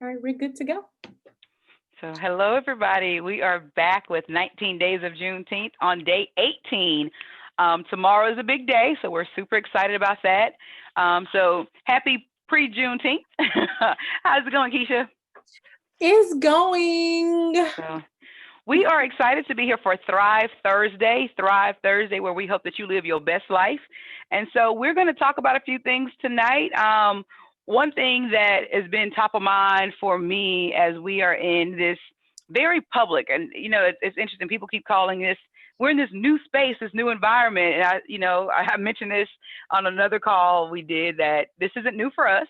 All right, we're good to go. So, hello everybody. We are back with 19 days of Juneteenth on day 18. Tomorrow is a big day, so we're super excited about that. So, happy pre-Juneteenth. How's it going, Keisha? Is going. So, we are excited to be here for Thrive Thursday, where we hope that you live your best life. And so, we're going to talk about a few things tonight. One thing that has been top of mind for me as we are in this very public, and it's interesting. People keep calling this. We're in this new space, this new environment, and I mentioned this on another call we did that this isn't new for us.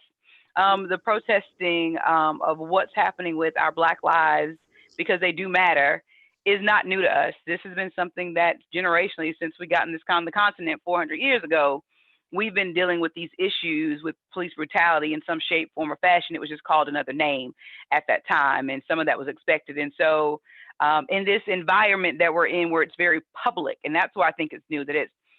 The protesting of what's happening with our Black lives because they do matter is not new to us. This has been something that generationally, since we got in this the continent 400 years ago, we've been dealing with these issues with police brutality in some shape, form, or fashion. It was just called another name at that time, and some of that was expected. And so, in this environment that we're in, where it's very public, and that's why I think it's new that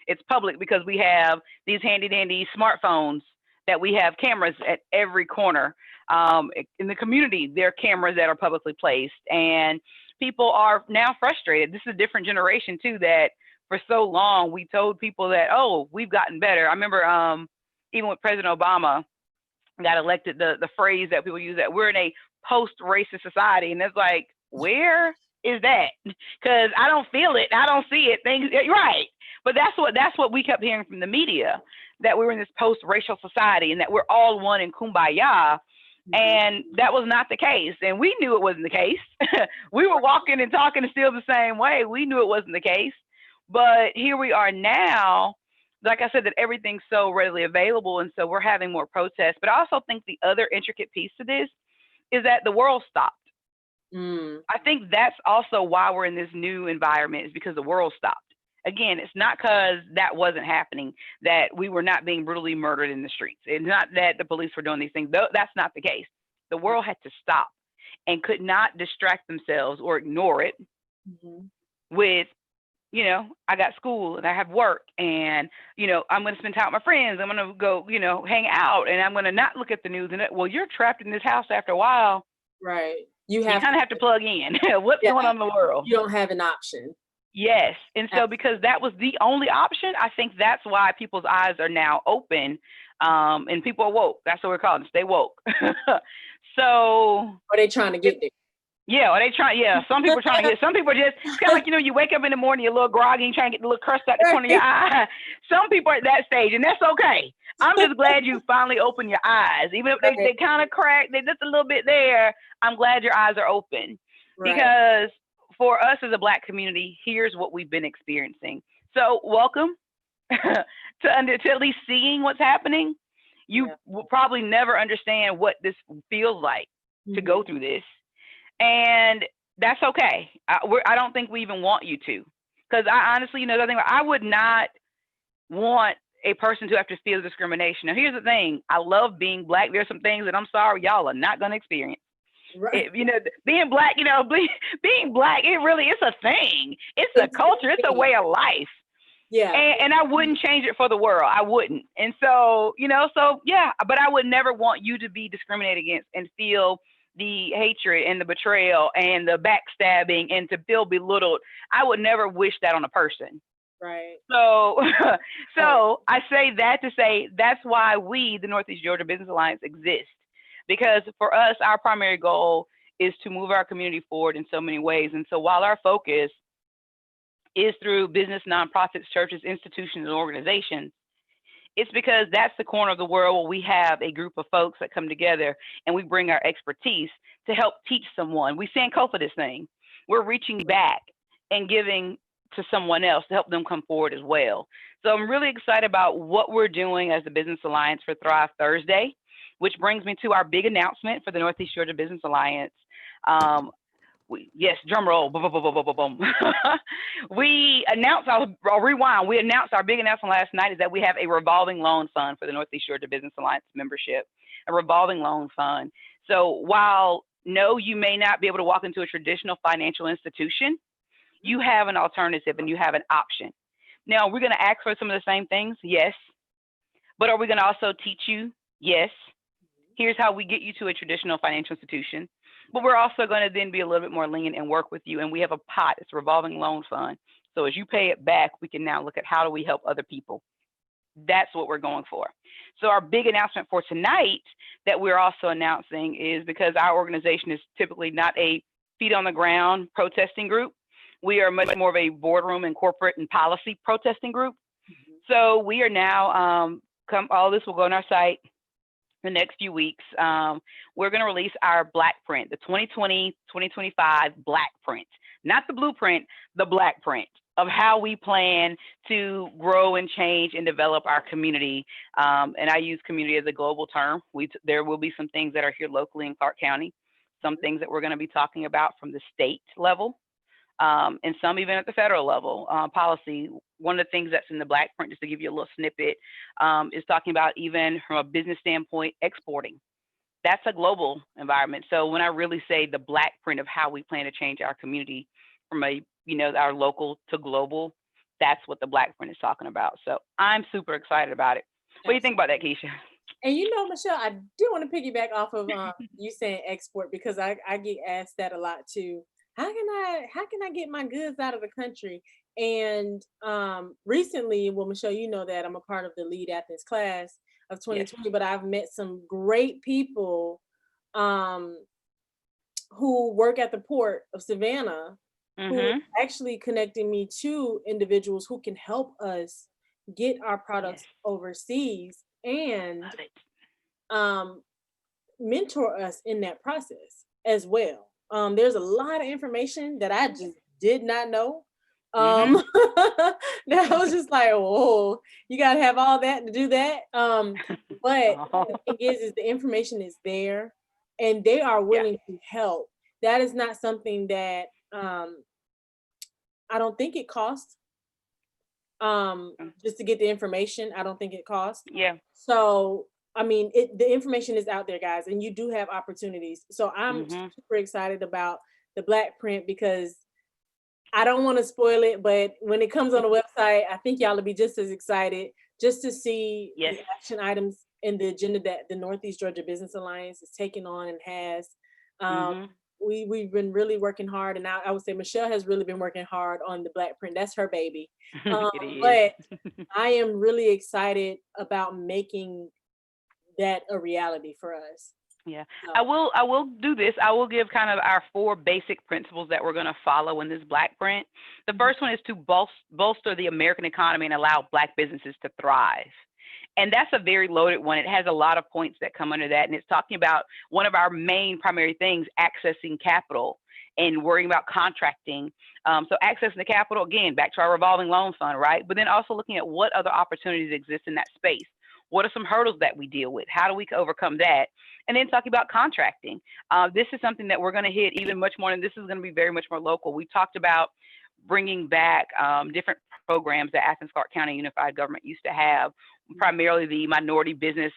it's public because we have these handy dandy smartphones that we have cameras at every corner. In the community, there are cameras that are publicly placed, and people are now frustrated. This is a different generation too that for so long we told people that, oh, we've gotten better. I remember even with President Obama got elected, the phrase that people use that we're in a post-racist society, and it's like, where is that? Because I don't feel it, I don't see it. Things right, but that's what we kept hearing from the media, that we were in this post-racial society and that we're all one in kumbaya. And that was not the case. And we knew it wasn't the case. We were walking and talking still the same way. We knew it wasn't the case. But here we are now. Like I said, that everything's so readily available. And so we're having more protests. But I also think the other intricate piece to this is that the world stopped. I think that's also why we're in this new environment, is because the world stopped. Again, it's not because that wasn't happening, that we were not being brutally murdered in the streets. It's not that the police were doing these things. That's not the case. The world had to stop and could not distract themselves or ignore it with, I got school and I have work, and, I'm going to spend time with my friends. I'm going to go, hang out, and I'm going to not look at the news. And well, you're trapped in this house after a while. Right. You kind of have to plug in. What's going on in the world? You don't have an option. Yes. And so because that was the only option, I think that's why people's eyes are now open, and people are woke. That's what we're calling it, stay woke. So are they trying to get there? Yeah, or they try. Yeah, some people are trying to get. Some people are just. It's kind of like, you wake up in the morning, you're a little groggy, and trying to get the little crust out the corner of your eye. Some people are at that stage, and that's okay. I'm just glad you finally opened your eyes, even if they kind of crack. They're just a little bit there. I'm glad your eyes are open, because for us as a Black community, here's what we've been experiencing. So welcome to at least seeing what's happening. You will probably never understand what this feels like to go through this. And that's okay. I don't think we even want you to, because I honestly, I would not want a person to have to feel discrimination. Now, here's the thing. I love being Black. There's some things that I'm sorry y'all are not going to experience. Right. Being Black, being Black, it's a thing. It's a culture. It's a way of life. Yeah. And I wouldn't change it for the world. I wouldn't. And so, but I would never want you to be discriminated against and feel the hatred and the betrayal and the backstabbing and to feel belittled. I would never wish that on a person. Right. So I say that to say that's why we, the Northeast Georgia Business Alliance, exist. Because for us, our primary goal is to move our community forward in so many ways. And so while our focus is through business, nonprofits, churches, institutions, and organizations, it's because that's the corner of the world where we have a group of folks that come together and we bring our expertise to help teach someone. We Sankofa this thing. We're reaching back and giving to someone else to help them come forward as well. So I'm really excited about what we're doing as the Business Alliance for Thrive Thursday, which brings me to our big announcement for the Northeast Georgia Business Alliance. Yes, drum roll. Boom, boom, boom, boom, boom, boom. We announced, I'll rewind. We announced our big announcement last night is that we have a revolving loan fund for the Northeast Georgia Business Alliance membership, a revolving loan fund. So while, no, you may not be able to walk into a traditional financial institution, you have an alternative and you have an option. Now, we're going to ask for some of the same things, yes. But are we going to also teach you? Yes. Here's how we get you to a traditional financial institution. But we're also going to then be a little bit more lenient and work with you. And we have a pot, it's a revolving loan fund. So as you pay it back, we can now look at how do we help other people. That's what we're going for. So our big announcement for tonight that we're also announcing is, because our organization is typically not a feet on the ground protesting group, we are much more of a boardroom and corporate and policy protesting group. So we are now, all this will go on our site the next few weeks. We're going to release our black print, the 2020-2025 black print, not the blueprint, the black print of how we plan to grow and change and develop our community. And I use community as a global term. There will be some things that are here locally in Clark County, some things that we're going to be talking about from the state level, and some even at the federal level, policy. One of the things that's in the black print, just to give you a little snippet, is talking about, even from a business standpoint, exporting. That's a global environment. So when I really say the black print of how we plan to change our community from our local to global, that's what the black print is talking about. So I'm super excited about it. What do you think about that, Keisha? And Michelle, I do want to piggyback off of you saying export, because I get asked that a lot too. How can I get my goods out of the country? And recently, well, Michelle, you know that I'm a part of the Lead Athens class of 2020, yes. But I've met some great people who work at the port of Savannah, who are actually connecting me to individuals who can help us get our products overseas and mentor us in that process as well. There's a lot of information that I just did not know. That I was just like, whoa, you gotta have all that to do that. But the thing is the information is there and they are willing to help. That is not something that I don't think it costs. Just to get the information, I don't think it costs. Yeah. So I mean, the information is out there, guys, and you do have opportunities. So I'm super excited about the black print, because I don't want to spoil it, but when it comes on the website, I think y'all will be just as excited just to see the action items in the agenda that the Northeast Georgia Business Alliance is taking on and has. We've been really working hard, and I would say Michelle has really been working hard on the black print. That's her baby. But I am really excited about making that a reality for us. Yeah, so. I will do this. I will give kind of our 4 basic principles that we're going to follow in this black print. The first one is to bolster the American economy and allow black businesses to thrive. And that's a very loaded one. It has a lot of points that come under that. And it's talking about one of our main primary things, accessing capital and worrying about contracting. So accessing the capital, again, back to our revolving loan fund, right? But then also looking at what other opportunities exist in that space. What are some hurdles that we deal with? How do we overcome that? And then talking about contracting. This is something that we're going to hit even much more, and this is going to be very much more local. We talked about bringing back different programs that Athens Clarke County Unified Government used to have, primarily the Minority Business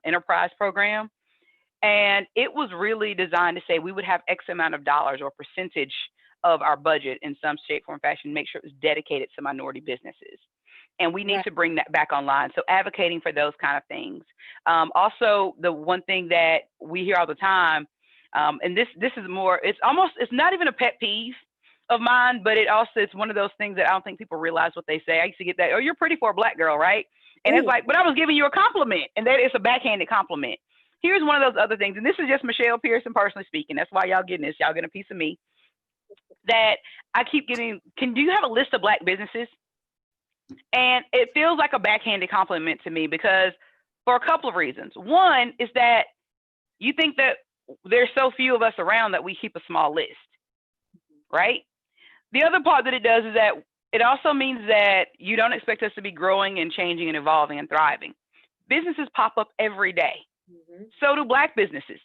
Enterprise Program. And it was really designed to say we would have X amount of dollars or percentage of our budget in some shape, form, fashion, make sure it was dedicated to minority businesses. And we need to bring that back online. So advocating for those kind of things. Also, the one thing that we hear all the time, and this is more, it's not even a pet peeve of mine, but it's one of those things that I don't think people realize what they say. I used to get that, oh, you're pretty for a black girl, right? And it's like, but I was giving you a compliment, and that is a backhanded compliment. Here's one of those other things, and this is just Michelle Pearson personally speaking. That's why y'all getting this. Y'all getting a piece of me. That I keep getting, do you have a list of black businesses? And it feels like a backhanded compliment to me, because for a couple of reasons. One is that you think that there's so few of us around that we keep a small list, right? The other part that it does is that it also means that you don't expect us to be growing and changing and evolving and thriving. Businesses pop up every day. So do black businesses.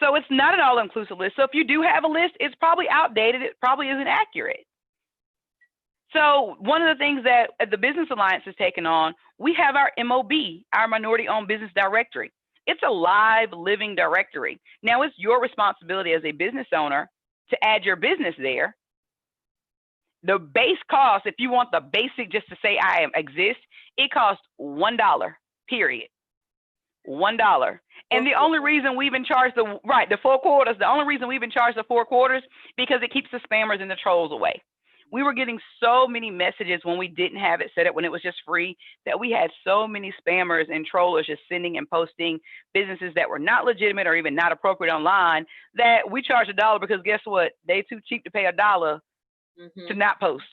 So it's not an all-inclusive list. So if you do have a list, it's probably outdated. It probably isn't accurate. So one of the things that the Business Alliance has taken on, we have our MOB, our Minority Owned Business Directory. It's a live, living directory. Now it's your responsibility as a business owner to add your business there. The base cost, if you want the basic just to say I exist, it costs $1, period. $1. And the only reason we've been charged the 4 quarters, the only reason we've been charged the 4 quarters, because it keeps the spammers and the trolls away. We were getting so many messages when we didn't have it set up, when it was just free, that we had so many spammers and trollers just sending and posting businesses that were not legitimate or even not appropriate online, that we charge $1 because guess what? They too cheap to pay $1 to not post.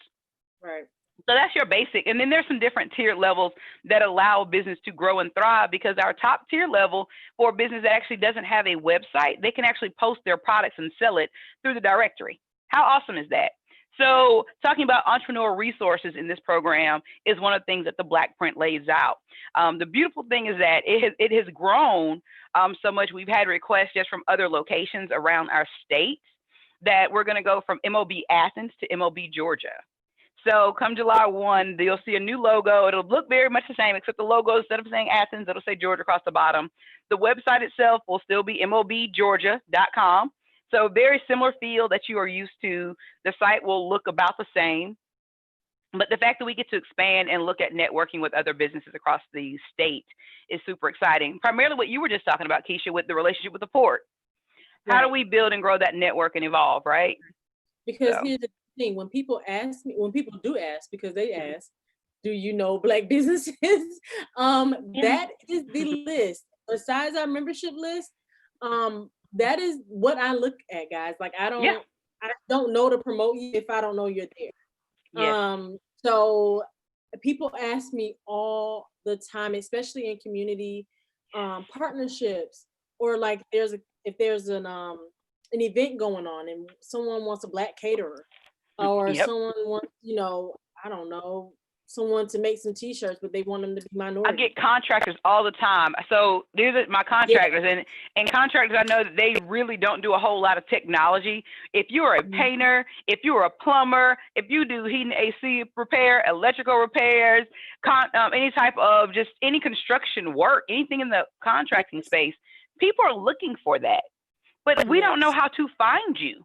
Right. So that's your basic. And then there's some different tier levels that allow a business to grow and thrive, because our top tier level for a business that actually doesn't have a website, they can actually post their products and sell it through the directory. How awesome is that? So talking about entrepreneurial resources in this program is one of the things that the Black Print lays out. The beautiful thing is that it has grown so much. We've had requests just from other locations around our state that we're going to go from MOB Athens to MOB Georgia. So come July 1, you'll see a new logo. It'll look very much the same, except the logo, instead of saying Athens, it'll say Georgia across the bottom. The website itself will still be mobgeorgia.com. So very similar feel that you are used to. The site will look about the same. But the fact that we get to expand and look at networking with other businesses across the state is super exciting. Primarily what you were just talking about, Keisha, with the relationship with the port. Right. How do we build and grow that network and evolve, right? Because here's the thing, when people do ask, because they ask, do you know Black businesses? That is the list. Besides our membership list, that is what I look at, guys. Like I don't know to promote you if I don't know you're there. Yes. So people ask me all the time, especially in community partnerships, or like if there's an event going on and someone wants a Black caterer, or someone wants, I don't know, someone to make some t-shirts, but they want them to be minority. I get contractors all the time. So these are my contractors, and contractors, I know that they really don't do a whole lot of technology. If you are a painter, if you are a plumber, if you do heat and AC repair, electrical repairs, any type of just any construction work, anything in the contracting space, people are looking for that. But we don't know how to find you.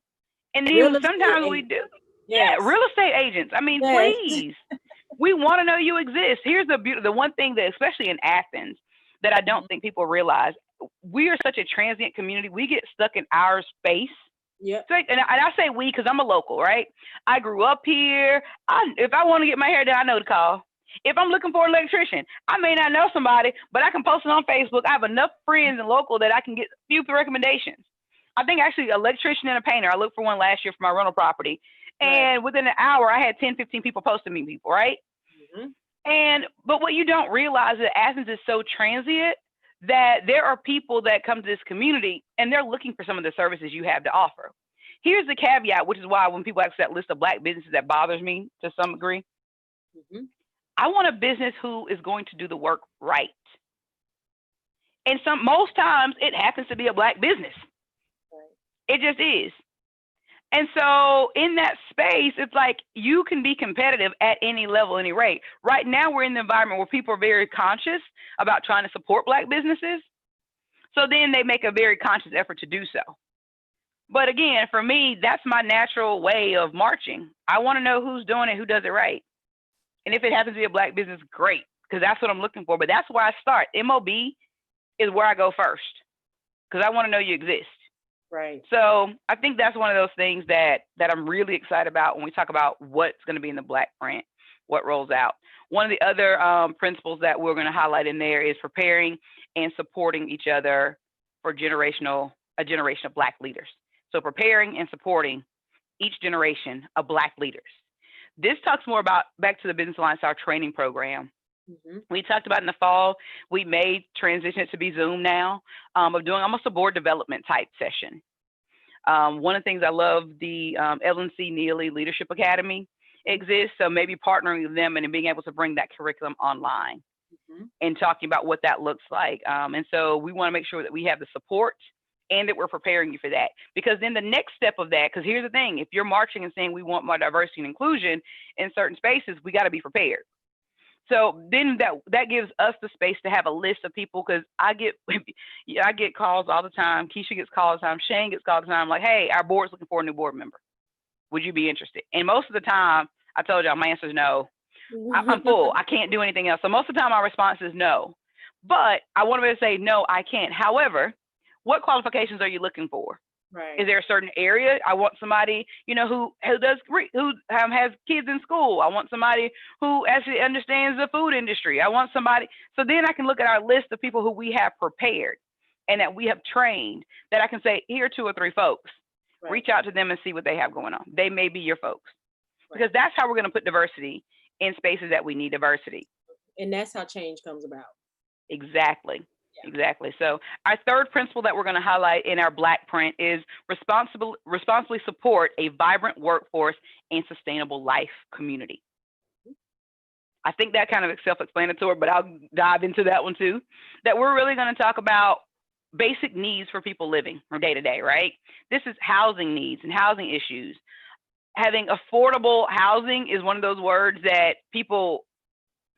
And even sometimes we do. Yes. Yeah, real estate agents. I mean, please. We want to know you exist. Here's the one thing that, especially in Athens, that I don't think people realize. We are such a transient community. We get stuck in our space. Yeah. So, and I say we because I'm a local, right? I grew up here. If I want to get my hair done, I know to call. If I'm looking for an electrician, I may not know somebody, but I can post it on Facebook. I have enough friends and local that I can get a few recommendations. I think actually an electrician and a painter. I looked for one last year for my rental property. And within an hour, I had 10, 15 people posting me people, right? But what you don't realize is that Athens is so transient that there are people that come to this community and they're looking for some of the services you have to offer. Here's the caveat, which is why when people ask that list of Black businesses, that bothers me to some degree. I want a business who is going to do the work right. And most times it happens to be a Black business. It just is. And so in that space, it's like you can be competitive at any level, any rate. Right now, we're in the environment where people are very conscious about trying to support Black businesses. So then they make a very conscious effort to do so. But again, for me, that's my natural way of marching. I want to know who's doing it, who does it right. And if it happens to be a Black business, great, because that's what I'm looking for. But that's where I start. MOB is where I go first, because I want to know you exist. Right. So I think that's one of those things that I'm really excited about when we talk about what's going to be in the Black Print, what rolls out. One of the other principles that we're going to highlight in there is preparing and supporting each other for a generation of Black leaders. So preparing and supporting each generation of Black leaders. This talks more about, back to the Business Alliance, our training program. We talked about in the fall, we may transition it to be Zoom now, of doing almost a board development type session. One of the things I love, the Ellen C. Neely Leadership Academy exists, so maybe partnering with them and being able to bring that curriculum online and talking about what that looks like. And so we want to make sure that we have the support and that we're preparing you for that. Because then the next step of that, because here's the thing, if you're marching and saying we want more diversity and inclusion in certain spaces, we got to be prepared. So then that gives us the space to have a list of people, because I get calls all the time. Keisha gets calls all the time. Shane gets calls all the time. Like, hey, our board's looking for a new board member. Would you be interested? And most of the time, I told y'all my answer is no. I'm full. I can't do anything else. So most of the time, my response is no. But I want to say, no, I can't. However, what qualifications are you looking for? Right. Is there a certain area? I want somebody, you know, who has kids in school. I want somebody who actually understands the food industry. I want somebody. So then I can look at our list of people who we have prepared and that we have trained, that I can say, here are 2 or 3 folks. Right. Reach out to them and see what they have going on. They may be your folks. Right. Because that's how we're going to put diversity in spaces that we need diversity. And that's how change comes about. Exactly. Exactly. So our third principle that we're going to highlight in our Black print is responsibly support a vibrant workforce and sustainable life community. I think that kind of self-explanatory, but I'll dive into that one too. That we're really going to talk about basic needs for people living from day to day, right? This is housing needs and housing issues. Having affordable housing is one of those words that people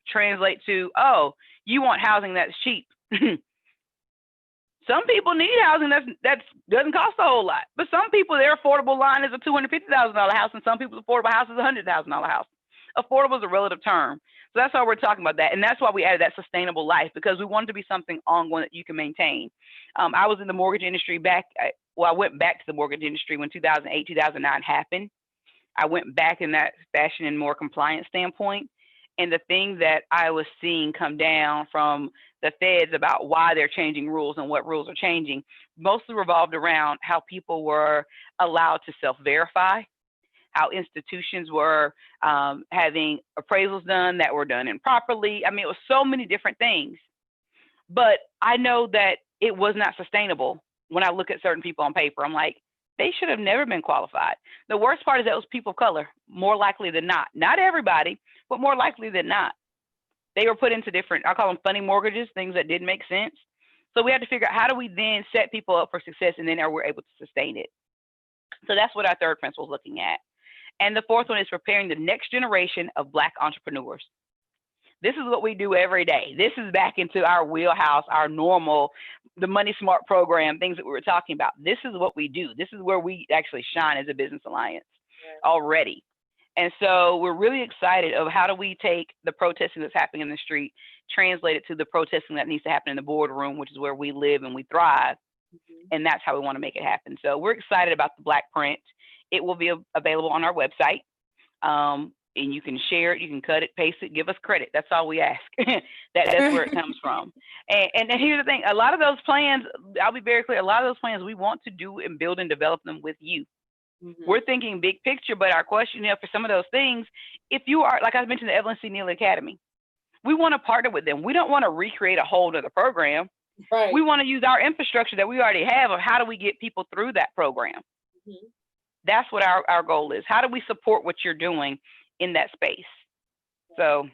translate to, oh, you want housing that's cheap. Some people need housing that doesn't cost a whole lot, but some people, their affordable line is a $250,000 house, and some people's affordable house is a $100,000 house. Affordable is a relative term, so that's why we're talking about that, and that's why we added that sustainable life, because we wanted to be something ongoing that you can maintain. I was in the mortgage industry I went back to the mortgage industry when 2008, 2009 happened. I went back in that fashion and more compliance standpoint. And the thing that I was seeing come down from the feds about why they're changing rules and what rules are changing mostly revolved around how people were allowed to self-verify, how institutions were having appraisals done that were done improperly. I mean, it was so many different things. But I know that it was not sustainable when I look at certain people on paper. I'm like, they should have never been qualified. The worst part is that it was people of color, more likely than not. Not everybody, but more likely than not. They were put into different, I call them funny mortgages, things that didn't make sense. So we had to figure out, how do we then set people up for success, and then we're able to sustain it. So that's what our third principle is looking at. And the fourth one is preparing the next generation of Black entrepreneurs. This is what we do every day. This is back into our wheelhouse, our normal, the Money Smart program, things that we were talking about. This is what we do. This is where we actually shine as a business alliance already. And so we're really excited of how do we take the protesting that's happening in the street, translate it to the protesting that needs to happen in the boardroom, which is where we live and we thrive. And that's how we want to make it happen. So we're excited about the Black print. It will be available on our website. And you can share it, you can cut it, paste it, give us credit. That's all we ask. That's where it comes from. And here's the thing, a lot of those plans, I'll be very clear, a lot of those plans we want to do and build and develop them with you. We're thinking big picture, but our question, for some of those things, if you are, like I mentioned, the Evelyn C. Neal Academy, we want to partner with them. We don't want to recreate a whole other program. Right. We want to use our infrastructure that we already have of how do we get people through that program. That's what our goal is. How do we support what you're doing in that space? So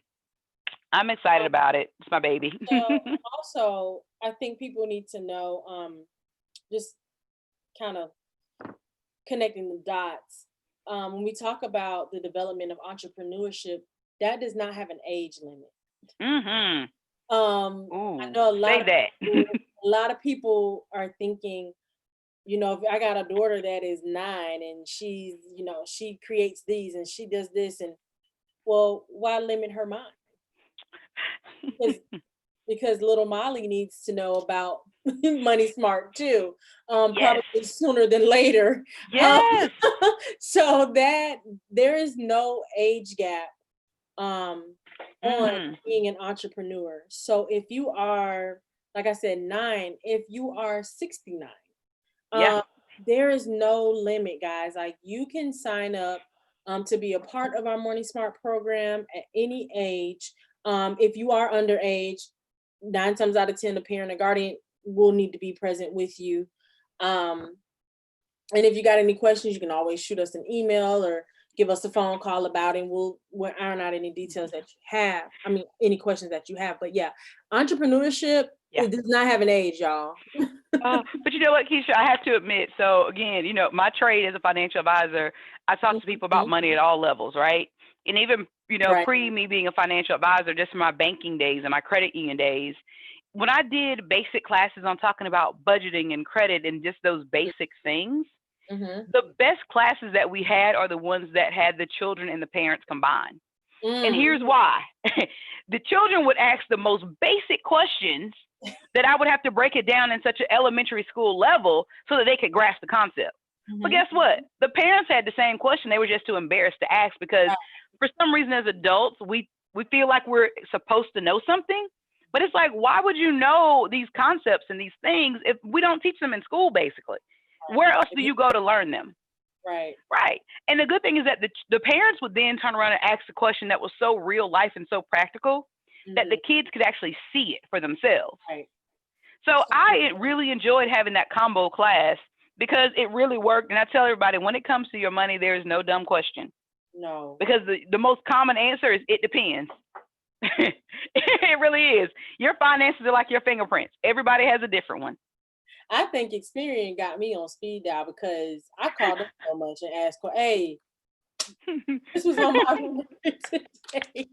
I'm excited about it. It's my baby. Also, I think people need to know, just kind of connecting the dots. When we talk about the development of entrepreneurship, that does not have an age limit. I know a lot of people are thinking, if I got a daughter that is 9 and she's, she creates these and she does this, and well, why limit her mind? Because little Molly needs to know about Money Smart too, probably sooner than later. Yes. So that there is no age gap on being an entrepreneur. So if you are, like I said, 9, if you are 69, there is no limit, guys. Like, you can sign up to be a part of our Money Smart program at any age. If you are underage, 9 times out of 10, a parent or guardian will need to be present with you. And if you got any questions, you can always shoot us an email or give us a phone call about it, and we'll iron out any details that you have. I mean, any questions that you have. But yeah, entrepreneurship, it does not have an age, y'all. But you know what, Keisha, I have to admit, so again, my trade as a financial advisor, I talk to people about money at all levels, right? And even, pre me being a financial advisor, just my banking days and my credit union days, when I did basic classes on talking about budgeting and credit and just those basic things, the best classes that we had are the ones that had the children and the parents combined. And here's why. The children would ask the most basic questions that I would have to break it down in such an elementary school level so that they could grasp the concept. But guess what? The parents had the same question. They were just too embarrassed to ask because for some reason as adults, we feel like we're supposed to know something. But it's like, why would you know these concepts and these things if we don't teach them in school, basically? Where else do you go to learn them? Right. Right. And the good thing is that the parents would then turn around and ask a question that was so real life and so practical that the kids could actually see it for themselves. Right. So I really enjoyed having that combo class because it really worked. And I tell everybody, when it comes to your money, there is no dumb question. No. Because the most common answer is it depends. It really is. Your finances are like your fingerprints. Everybody has a different one. I think Experian got me on speed dial because I called them so much and asked, hey, this was on my today.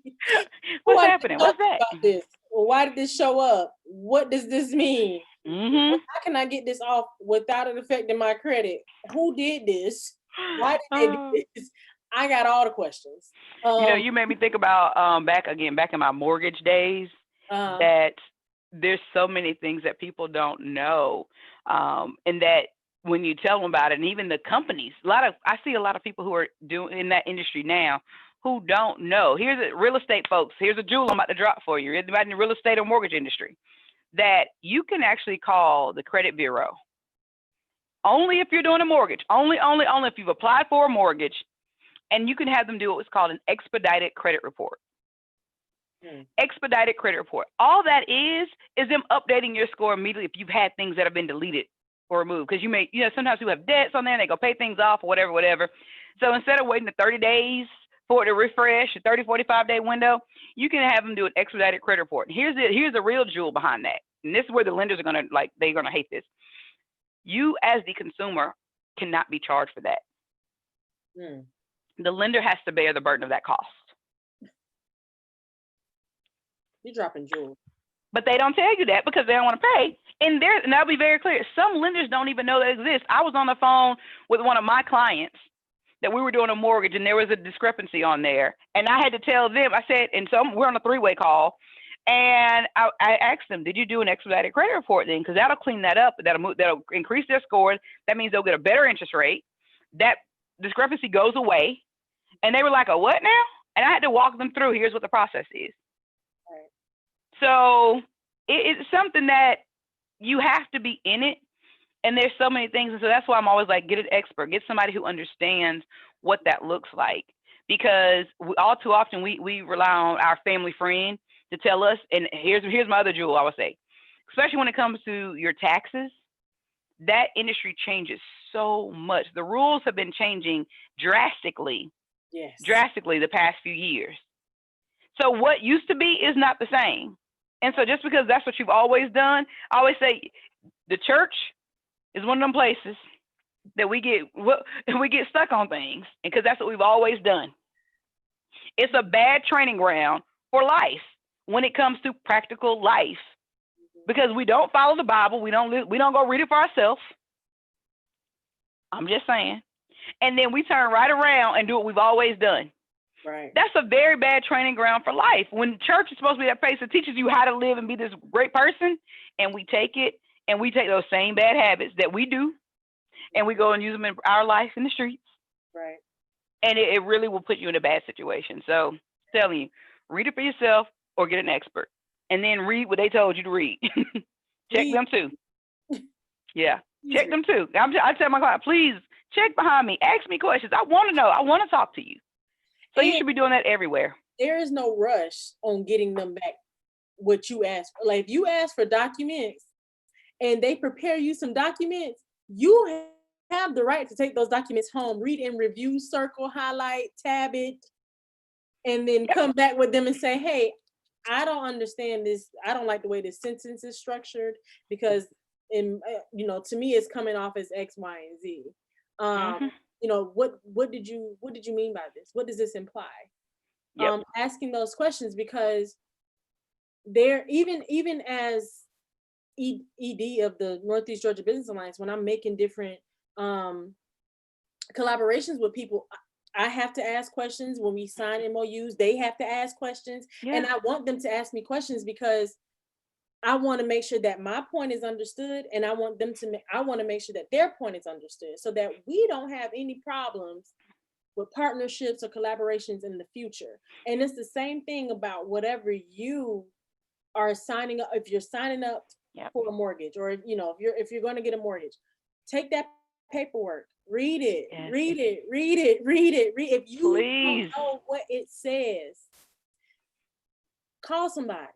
What's happening? What's that? This? Well, why did this show up? What does this mean? How can I get this off without it affecting my credit? Who did this? Why did they do this? I got all the questions. You made me think about back in my mortgage days that there's so many things that people don't know, and that when you tell them about it, and even the companies, I see a lot of people who are doing in that industry now who don't know. Here's a real estate folks. Here's a jewel I'm about to drop for you. It's about in the real estate or mortgage industry that you can actually call the credit bureau only if you're doing a mortgage. Only if you've applied for a mortgage, and you can have them do what's called an expedited credit report. Expedited credit report. All that is them updating your score immediately if you've had things that have been deleted or removed. Because sometimes you have debts on there and they go pay things off or whatever. So instead of waiting the 30 days for it to refresh, a 30, 45-day window, you can have them do an expedited credit report. Here's the real jewel behind that. And this is where the lenders are they're gonna hate this. You as the consumer cannot be charged for that. The lender has to bear the burden of that cost. You're dropping jewels. But they don't tell you that because they don't want to pay. And I'll be very clear. Some lenders don't even know that exists. I was on the phone with one of my clients that we were doing a mortgage and there was a discrepancy on there. And I had to tell them, I said, we're on a 3-way call. And I asked them, did you do an expedited credit report then? Because that'll clean that up. That'll increase their scores. That means they'll get a better interest rate. That discrepancy goes away. And they were like, what now? And I had to walk them through, here's what the process is. Right. So it's something that you have to be in it. And there's so many things. And so that's why I'm always like, get an expert, get somebody who understands what that looks like. Because all too often we rely on our family friend to tell us, and here's my other jewel, I would say, especially when it comes to your taxes, that industry changes so much. The rules have been changing drastically the past few years. So what used to be is not the same. And so just because that's what you've always done, I always say the church is one of them places that we get stuck on things, and because that's what we've always done. It's a bad training ground for life when it comes to practical life, because we don't follow the Bible. We don't go read it for ourselves. I'm just saying. And then we turn right around and do what we've always done. Right. That's a very bad training ground for life. When church is supposed to be that place that teaches you how to live and be this great person, and we take it and we take those same bad habits that we do and we go and use them in our life in the streets. Right. And it really will put you in a bad situation. So I'm telling you, read it for yourself or get an expert. And then read what they told you to read. Check them too. Yeah. Check them too. I tell my client, please check behind me. Ask me questions. I want to know. I want to talk to you. So you should be doing that everywhere. There is no rush on getting them back what you asked for. Like if you ask for documents and they prepare you some documents, you have the right to take those documents home, read and review, circle, highlight, tab it, and then come back with them and say, hey, I don't understand this. I don't like the way this sentence is structured because to me it's coming off as X, Y, and Z. What did you mean by this? What does this imply? Yep. Asking those questions, because they're even as ED of the Northeast Georgia Business Alliance, when I'm making different collaborations with people, I have to ask questions when we sign MOUs. They have to ask questions. Yeah. And I want them to ask me questions because I want to make sure that my point is understood, and I want to make sure that their point is understood, so that we don't have any problems with partnerships or collaborations in the future. And it's the same thing about whatever you are signing up. If you're signing up for a mortgage, or if you're going to get a mortgage, take that paperwork, read it, read it. If you don't know what it says, call somebody.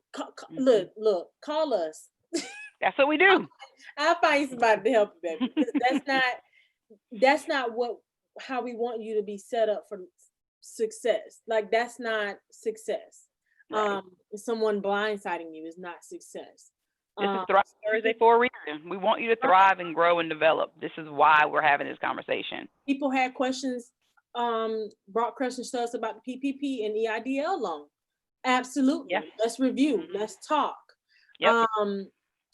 Look, call us. That's what we do. I'll find somebody to help you, baby. Because that's not how we want you to be set up for success. Like, that's not success. Right. Someone blindsiding you is not success. This is Thrive Thursday for a reason. We want you to thrive and grow and develop. This is why we're having this conversation. People had questions, brought questions to us about the PPP and EIDL loan. Absolutely. Yep. Let's review. Mm-hmm. Let's talk. Yep.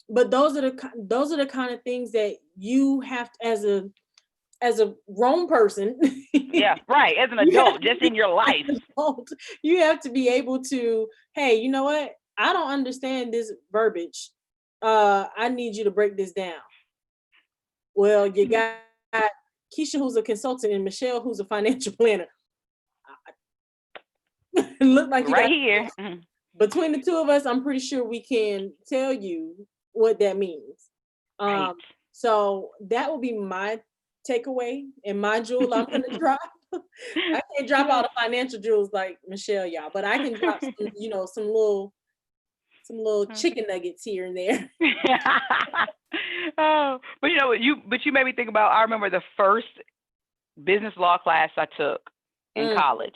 But those are the kind of things that you have to, as a grown person. Yeah, right. As an adult, just in your life. You have to be able to, hey, you know what? I don't understand this verbiage. I need you to break this down. Well, you got Keisha, who's a consultant, and Michelle, who's a financial planner. Look like you right here. Between the two of us, I'm pretty sure we can tell you what that means. Right. So that will be my takeaway and my jewel I'm going to drop. I can't drop all the financial jewels like Michelle, y'all, but I can drop some little chicken nuggets here and there. Oh, but you made me think about, I remember the first business law class I took in college.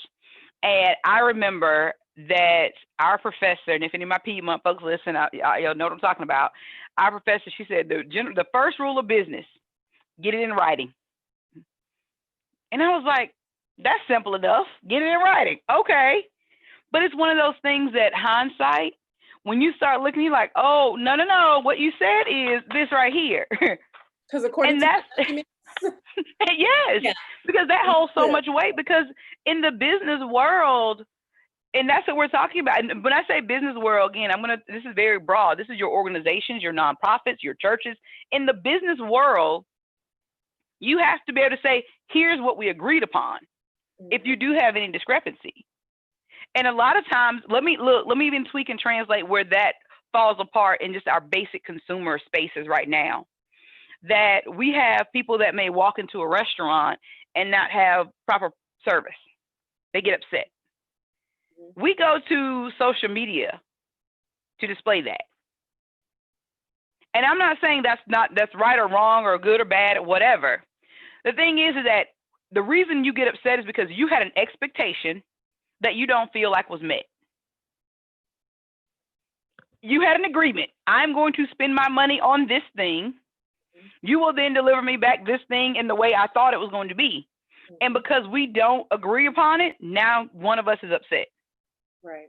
And I remember that our professor, and if any of my Piedmont folks listen, you'll know what I'm talking about. Our professor, she said, the first rule of business, get it in writing. And I was like, that's simple enough. Get it in writing. Okay. But it's one of those things that hindsight, when you start looking, you're like, oh, no. What you said is this right here. Because according to documents. Yes, yeah. Because that holds so much weight, because in the business world, and that's what we're talking about. And when I say business world, again, this is very broad. This is your organizations, your nonprofits, your churches. In the business world, you have to be able to say, here's what we agreed upon. If you do have any discrepancy. And a lot of times, let me even tweak and translate where that falls apart in just our basic consumer spaces right now. That we have people that may walk into a restaurant and not have proper service. They get upset. We go to social media to display that. And I'm not saying that's right or wrong or good or bad or whatever. The thing is that the reason you get upset is because you had an expectation that you don't feel like was met. You had an agreement. I'm going to spend my money on this thing. You will then deliver me back this thing in the way I thought it was going to be. And because we don't agree upon it, now one of us is upset. Right.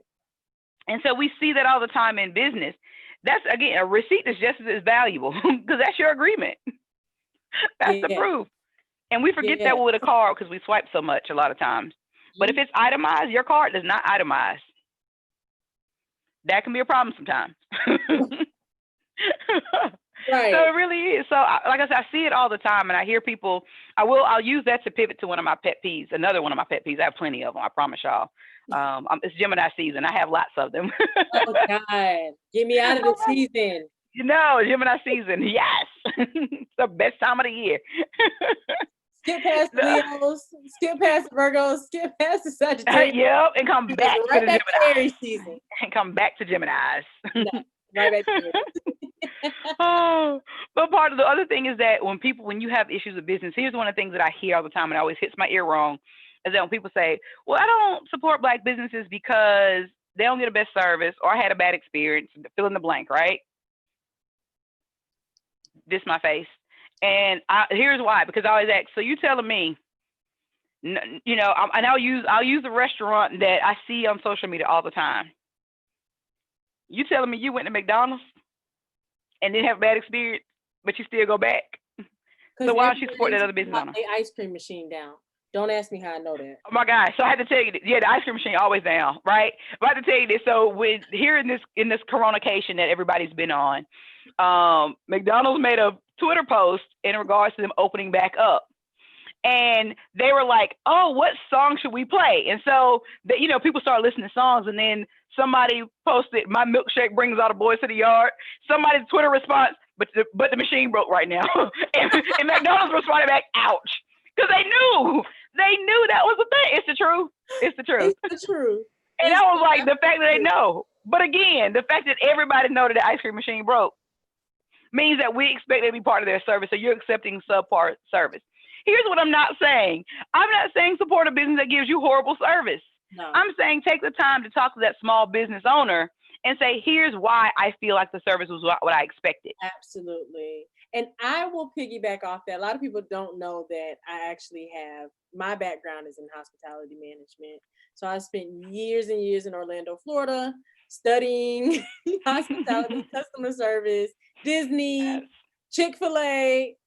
And so we see that all the time in business. That's, again, a receipt is just as valuable because that's your agreement. That's the proof. And we forget that with a card because we swipe so much a lot of times. But if it's itemized, your card does not itemize. That can be a problem sometimes. Right. So it really is. So like I said, I see it all the time, and I hear people. I'll use that to pivot to one of my pet peeves. Another one of my pet peeves. I have plenty of them. I promise y'all. It's Gemini season. I have lots of them. Oh God, get me out of the season. Gemini season. Yes, it's the best time of the year. Skip past the Leos, skip past the Virgos, skip past the Sagittarius. Yep, and come back to the Gemini Aries season. And come back to Geminis. No, right back to Oh, but part of the other thing is that when you have issues with business, here's one of the things that I hear all the time and always hits my ear wrong, is that when people say, well, I don't support Black businesses because they don't get the best service, or I had a bad experience, fill in the blank, right? This my face. And here's why, because I always ask, so you telling me, and I'll use the restaurant that I see on social media all the time. You telling me you went to McDonald's and didn't have a bad experience, but you still go back? So why don't you support that other business owner? The ice cream machine down. Don't ask me how I know that. Oh my gosh! So I had to tell you, yeah, the ice cream machine always down, right? But I had to tell you this. So with here in this coronation that everybody's been on, McDonald's made a Twitter post in regards to them opening back up. And they were like, "Oh, what song should we play?" And so, people started listening to songs, and then somebody posted, "My milkshake brings all the boys to the yard." Somebody's Twitter response, "But the machine broke right now," and McDonald's responded back, "Ouch," because they knew that was the thing. It's the truth. It's the truth. It's the truth. And I was like, the fact that they know. But again, the fact that everybody know that the ice cream machine broke means that we expect it to be part of their service. So you're accepting subpar service. Here's what I'm not saying. I'm not saying support a business that gives you horrible service. No. I'm saying take the time to talk to that small business owner and say, here's why I feel like the service was what I expected. Absolutely. And I will piggyback off that. A lot of people don't know that my background is in hospitality management. So I spent years and years in Orlando, Florida, studying hospitality, customer service, Disney, yes. Chick-fil-A,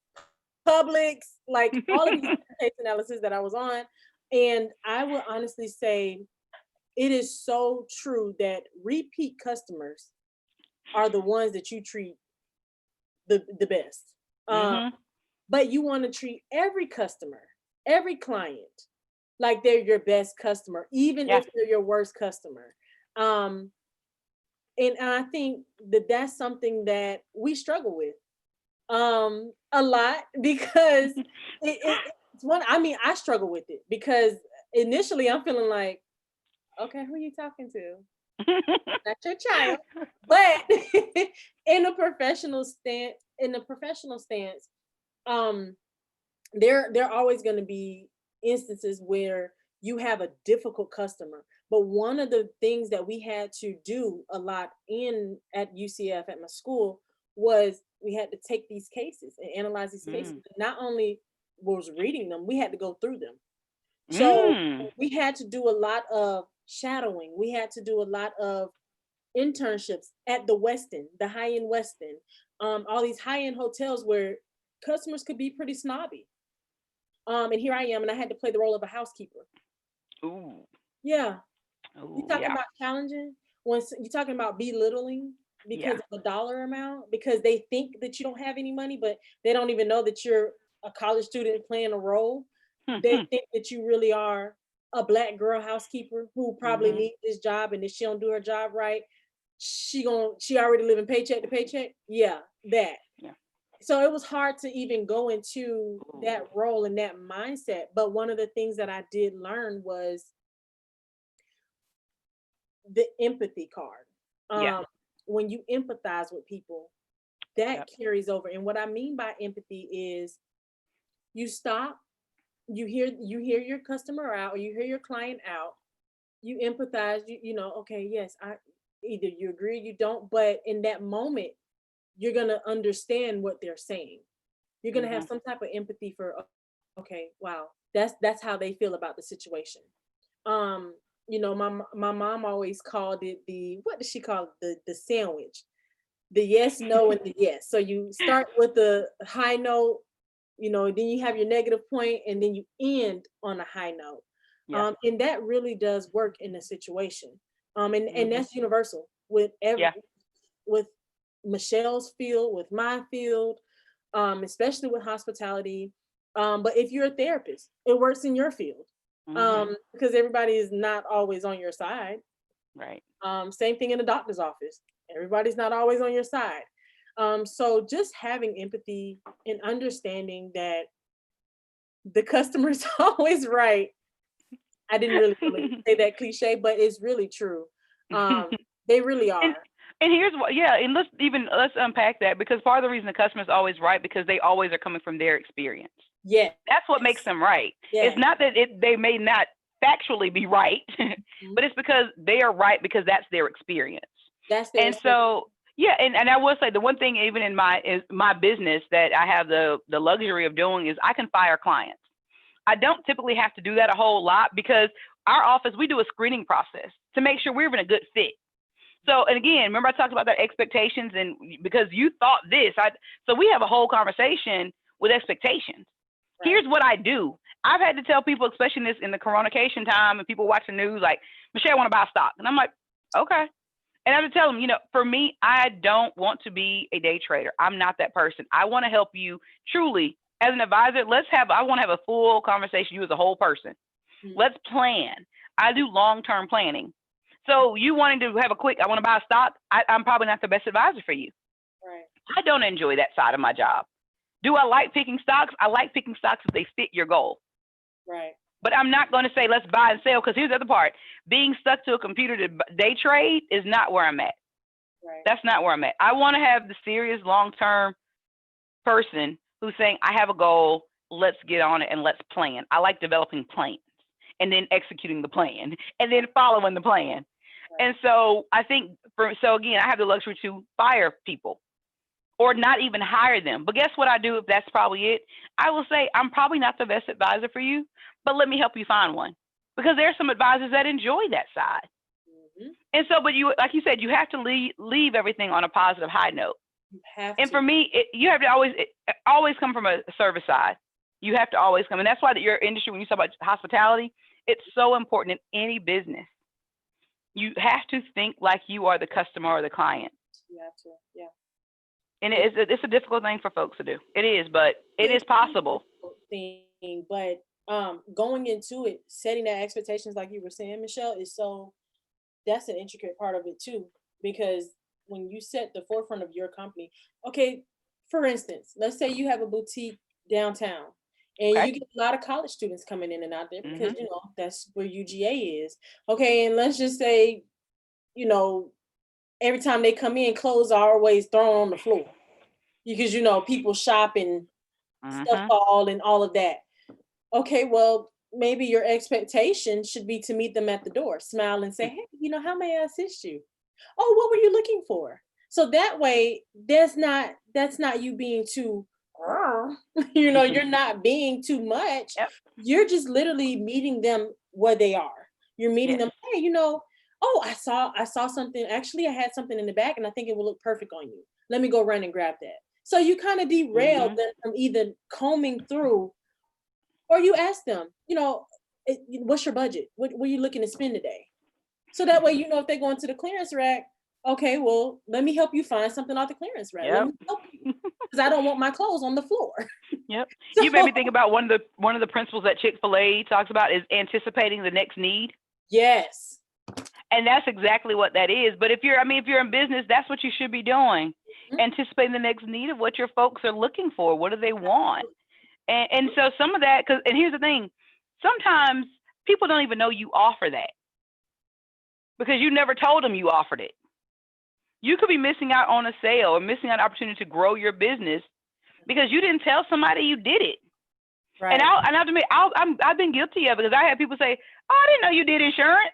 Publix, like all of these case analysis that I was on. And I will honestly say it is so true that repeat customers are the ones that you treat the best. But you want to treat every customer, every client, like they're your best customer, even if they're your worst customer. And I think that's something that we struggle with a lot, because it's one. I mean, I struggle with it because initially I'm feeling like, okay, who are you talking to? Not your child. But in a professional stance, there are always going to be instances where you have a difficult customer. But one of the things that we had to do a lot at UCF at my school was we had to take these cases and analyze these cases. Not only was reading them, we had to go through them. So we had to do a lot of shadowing. We had to do a lot of internships at the Westin, the high-end Westin, all these high-end hotels where customers could be pretty snobby. And here I am, and I had to play the role of a housekeeper. Ooh. Yeah. You talking about challenging? When you're talking about belittling because of the dollar amount, because they think that you don't have any money, but they don't even know that you're a college student playing a role. They think that you really are a Black girl housekeeper who probably needs this job, and if she don't do her job right, she already living paycheck to paycheck. Yeah, that. Yeah. So it was hard to even go into that role and that mindset. But one of the things that I did learn was the empathy card. When you empathize with people, that carries over. And what I mean by empathy is you stop, you hear your customer out, or you hear your client out, you empathize, okay, yes, either you agree or you don't, but in that moment, you're going to understand what they're saying. You're going to have some type of empathy for, okay, wow, that's how they feel about the situation. My mom always called it what does she call it? The sandwich, the yes, no, and the yes. So you start with the high note, then you have your negative point, and then you end on a high note. And that really does work in a situation. And that's universal with with Michelle's field, with my field, especially with hospitality. But if you're a therapist, it works in your field. Because everybody is not always on your side. Right. Same thing in the doctor's office. Everybody's not always on your side. So just having empathy and understanding that the customer's always right. I didn't really say that cliche, but it's really true. They really are. And here's what, and let's unpack that, because part of the reason the customer is always right because they always are coming from their experience. Yeah, that's what makes them right. It's not that they may not factually be right, but it's because they are right because that's their experience. That's their experience. So and I will say the one thing even in my business that I have the luxury of doing is I can fire clients. I don't typically have to do that a whole lot because our office, we do a screening process to make sure we're even a good fit. So, and again, remember I talked about that expectations, and because you thought this, so we have a whole conversation with expectations. Right. Here's what I do. I've had to tell people, especially in the coronacation time and people watching the news, like, Michelle, I want to buy stock. And I'm like, okay. And I have to tell them, for me, I don't want to be a day trader. I'm not that person. I want to help you truly as an advisor. I want to have a full conversation, you as a whole person. Mm-hmm. Let's plan. I do long-term planning. So you wanting to have I want to buy a stock, I'm probably not the best advisor for you. Right. I don't enjoy that side of my job. Do I like picking stocks? I like picking stocks if they fit your goal. Right. But I'm not going to say let's buy and sell, because here's the other part. Being stuck to a computer to day trade is not where I'm at. Right. That's not where I'm at. I want to have the serious long-term person who's saying, I have a goal, let's get on it and let's plan. I like developing plans and then executing the plan and then following the plan. Right. And so I think, again, I have the luxury to fire people or not even hire them. But guess what I do if that's probably it? I will say, I'm probably not the best advisor for you, but let me help you find one. Because there are some advisors that enjoy that side. Mm-hmm. And so, but you, like you said, you have to leave everything on a positive high note. You have and for me, you have to always come from a service side. You have to always come. And that's why your industry, when you talk about hospitality, it's so important in any business. You have to think like you are the customer or the client. You have to, yeah. And it's a difficult thing for folks to do. It is, but it is possible. But going into it, setting that expectations, like you were saying, Michelle, that's an intricate part of it too. Because when you set the forefront of your company, okay, for instance, let's say you have a boutique downtown and you get a lot of college students coming in and out there because, mm-hmm. That's where UGA is. Okay, and let's just say, every time they come in, clothes are always thrown on the floor because, people shop and stuff fall and all of that. Okay, well, maybe your expectation should be to meet them at the door, smile and say, hey, how may I assist you? Oh, what were you looking for? So that way, that's not you being too, you're not being too much. Yep. You're just literally meeting them where they are. You're meeting them, hey, oh, I saw something. Actually, I had something in the back and I think it will look perfect on you. Let me go run and grab that. So you kind of derail them from either combing through, or you ask them, what's your budget? What are you looking to spend today? So that way, if they go into the clearance rack, okay, well, let me help you find something off the clearance rack. Let me help you, because I don't want my clothes on the floor. Yep. So, you made me think about one of the principles that Chick-fil-A talks about is anticipating the next need. Yes. And that's exactly what that is. But if you're in business, that's what you should be doing. Mm-hmm. Anticipating the next need of what your folks are looking for. What do they want? And so some of that, and here's the thing, sometimes people don't even know you offer that because you never told them you offered it. You could be missing out on a sale or missing out on an opportunity to grow your business because you didn't tell somebody you did it. Right. And I have to admit, I've been guilty of it because I had people say, oh, I didn't know you did insurance.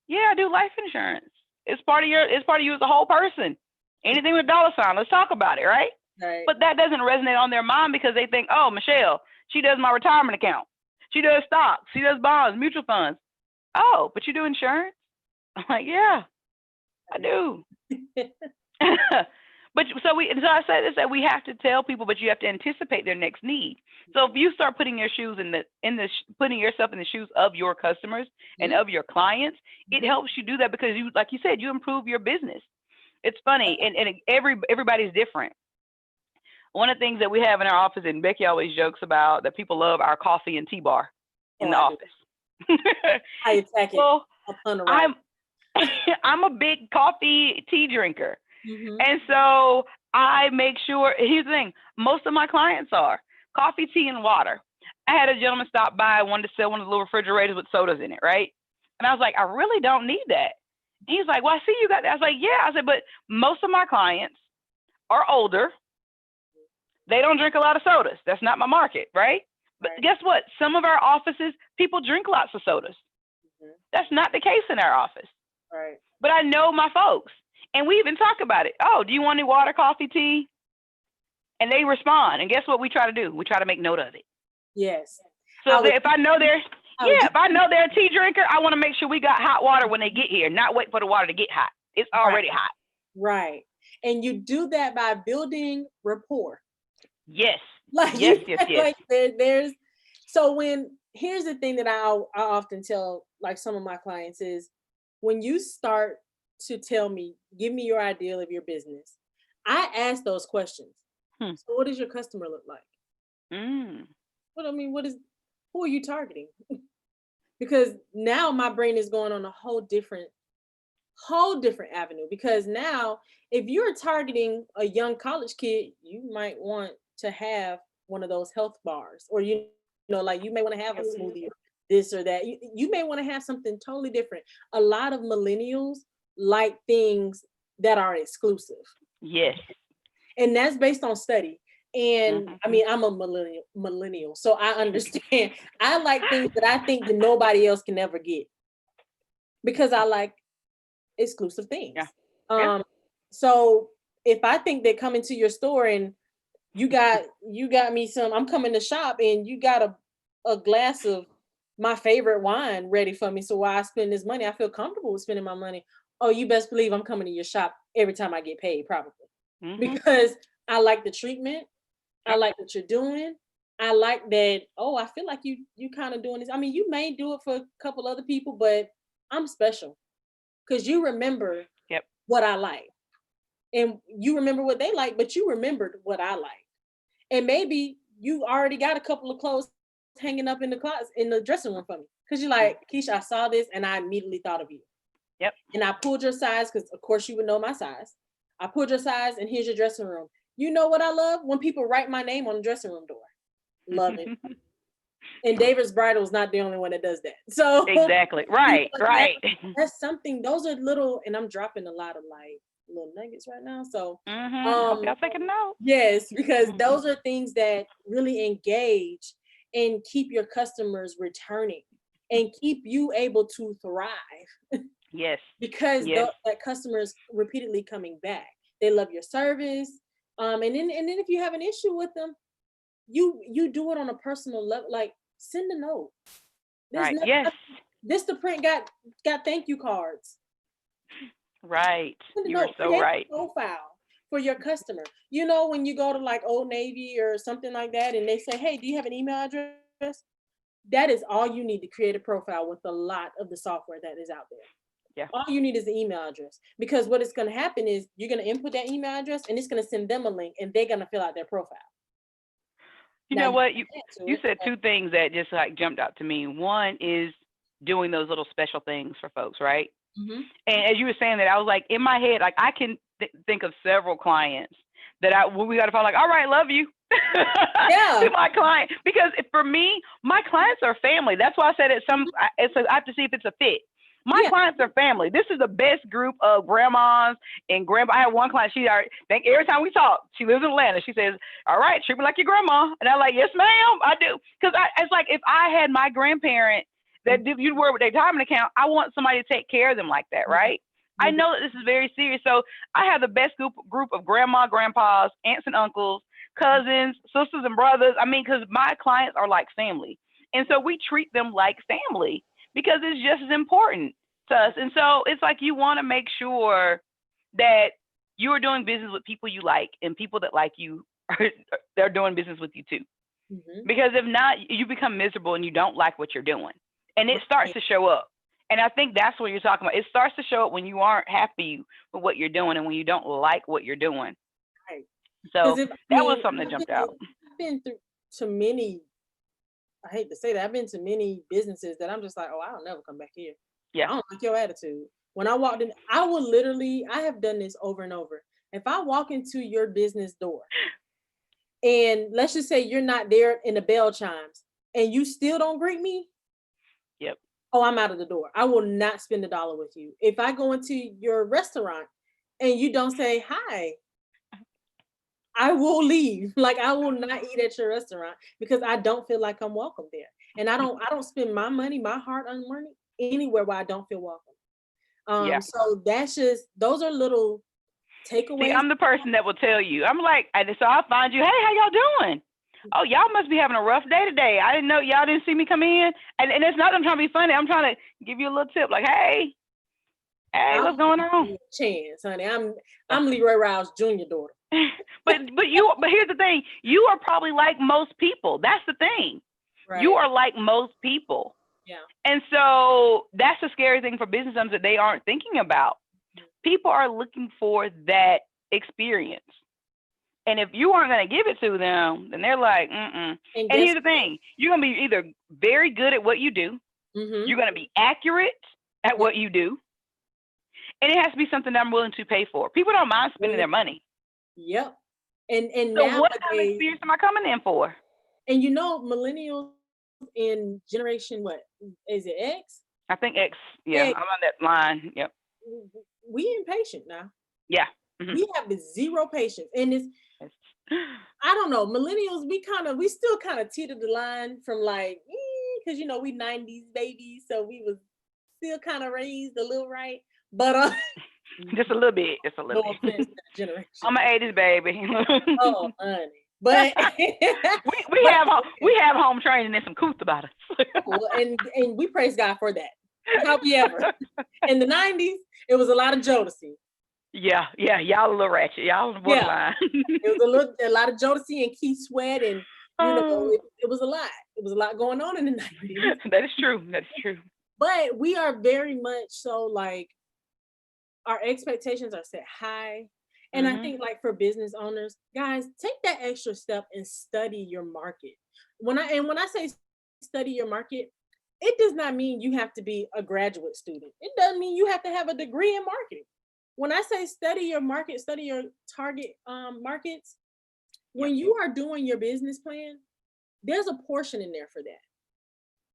Yeah, I do life insurance. It's part of you as a whole person. Anything with a dollar sign, let's talk about it, right? Right. But that doesn't resonate on their mind because they think, oh, Michelle, she does my retirement account. She does stocks. She does bonds, mutual funds. Oh, but you do insurance? I'm like, yeah, I do. I said this, that we have to tell people, but you have to anticipate their next need. So if you start putting your shoes putting yourself in the shoes of your customers and of your clients, it helps you do that because you, like you said, you improve your business. It's funny, and everybody's different. One of the things that we have in our office, and Becky always jokes about, that people love our coffee and tea bar in the office. I attack it. Well, I'm a big coffee tea drinker. Mm-hmm. And so I make sure, here's the thing, most of my clients are coffee, tea, and water. I had a gentleman stop by, wanted to sell one of the little refrigerators with sodas in it, right? And I was like, I really don't need that. He's like, well, I see you got that. I was like, yeah. I said, but most of my clients are older. They don't drink a lot of sodas. That's not my market, right? But guess what? Some of our offices, people drink lots of sodas. Mm-hmm. That's not the case in our office. Right. But I know my folks. And we even talk about it. Oh, do you want any water, coffee, tea? And they respond. And guess what we try to do? We try to make note of it. Yes. So if I know they're a tea drinker, I want to make sure we got hot water when they get here, not wait for the water to get hot. It's already hot. Right. And you do that by building rapport. Yes. Like yes. Like there's So here's the thing that I often tell like some of my clients is when you start to tell me, give me your ideal of your business, I ask those questions. So what does your customer look like? What I mean, who are you targeting? Because now my brain is going on a whole different avenue. Because now if you're targeting a young college kid, you might want to have one of those health bars, or like you may want to have a smoothie, or this or that. You may want to have something totally different. A lot of millennials like things that are exclusive. Yes. And that's based on study. And I mean, I'm a millennial, so I understand. I like things that I think that nobody else can ever get, because I like exclusive things. Yeah. So if I think they come into your store and you got me some, I'm coming to shop and you got a glass of my favorite wine ready for me. So why I spend this money? I feel comfortable with spending my money. Oh, you best believe I'm coming to your shop every time I get paid, probably. Because I like the treatment. I like what you're doing. I like that. Oh, I feel like you kind of doing this. I mean, you may do it for a couple other people, but I'm special because you remember what I like, and you remember what they like, but you remembered what I like. And maybe you already got a couple of clothes hanging up in the closet, in the dressing room for me, because you're like, Keisha, I saw this and I immediately thought of you. Yep. And I pulled your size because, of course, you would know my size. I pulled your size, and here's your dressing room. You know what I love? When people write my name on the dressing room door. Love it. And David's Bridal is not the only one that does that. So exactly. Right. Right. That's something. Those are little, and I'm dropping a lot of like little nuggets right now. So hope y'all take a note. Yes, because those are things that really engage and keep your customers returning and keep you able to thrive. Yes. Because that customers repeatedly coming back. They love your service. And then if you have an issue with them, you do it on a personal level, like send a note. Right. Yes. The print got thank you cards. Right. You're so right. Profile for your customer. You know, when you go to like Old Navy or something like that, and they say, hey, do you have an email address? That is all you need to create a profile with a lot of the software that is out there. Yeah. All you need is the email address, because what is going to happen is you're going to input that email address and it's going to send them a link and they're going to fill out their profile. You know what? You said two things that just like jumped out to me. One is doing those little special things for folks, right? And as you were saying that, I was like, in my head, like I can think of several clients that we got to find like, all right, love you. To my client, because for me, my clients are family. That's why I said I have to see if it's a fit. My clients are family. This is the best group of grandmas and grandpa. I have one client, every time we talk, she lives in Atlanta. She says, all right, treat me like your grandma. And I'm like, yes, ma'am, I do. Because it's like, if I had my grandparent that you'd work with their retirement account, I want somebody to take care of them like that, right? I know that this is very serious. So I have the best group of grandma, grandpas, aunts and uncles, cousins, sisters and brothers. I mean, because my clients are like family. And so we treat them like family, because it's just as important to us. And so it's like you want to make sure that you are doing business with people you like, and people that like you they're doing business with you too. Because if not, you become miserable and you don't like what you're doing. And it starts to show up. And I think that's what you're talking about. It starts to show up when you aren't happy with what you're doing and when you don't like what you're doing. Right. So that was something that jumped out. I've been to many, I hate to say that, I've been to many businesses that I'm just like, oh, I'll never come back here. Yeah. I don't like your attitude. When I walked in, I have done this over and over. If I walk into your business door and let's just say you're not there in the bell chimes and you still don't greet me. Yep. Oh, I'm out of the door. I will not spend $1 with you. If I go into your restaurant and you don't say hi, I will leave. Like, I will not eat at your restaurant because I don't feel like I'm welcome there. And I don't spend my money, my hard-earned money anywhere where I don't feel welcome. So those are little takeaways. See, I'm the person that will tell you. I'm like, so I'll find you. Hey, how y'all doing? Oh, y'all must be having a rough day today. I didn't know y'all didn't see me come in. And it's not that I'm trying to be funny. I'm trying to give you a little tip. Like, hey, what's going on? Chance, honey. I'm Leroy Rouse Jr. daughter. but here's the thing. You are probably like most people. That's the thing. You are like most people. Yeah. And so that's the scary thing for business owners that they aren't thinking about. People are looking for that experience. And if you aren't going to give it to them, then they're like, mm-mm. And here's the thing. You're going to be either very good at what you do. You're going to be accurate at what you do. And it has to be something that I'm willing to pay for. People don't mind spending their money. Yep. And so what kind of experience am I coming in for? And you know, millennials in generation, what is it, X? I think X. Yeah, X. I'm on that line. Yep. We impatient now. Yeah. We have zero patience. And it's, I don't know, millennials, we still kind of teeter the line from like, because you know, we 90s babies, so we was still kind of raised a little right. But just a little bit. Just a little bit. Generation. I'm an 80s baby. Oh, honey. But we have home training and some couth about us. Well, and we praise God for that. However, in the 90s, it was a lot of Jodeci. Yeah, y'all a little ratchet. Y'all on the borderline. It was a lot of Jodeci and Keith Sweat, and you know, it was a lot. It was a lot going on in the 90s. That is true. That's true. But we are very much so like our expectations are set high. And I think like for business owners, guys, take that extra step and study your market. When I say study your market, it does not mean you have to be a graduate student. It doesn't mean you have to have a degree in marketing. When I say study your market, study your target markets, when you are doing your business plan, there's a portion in there for that,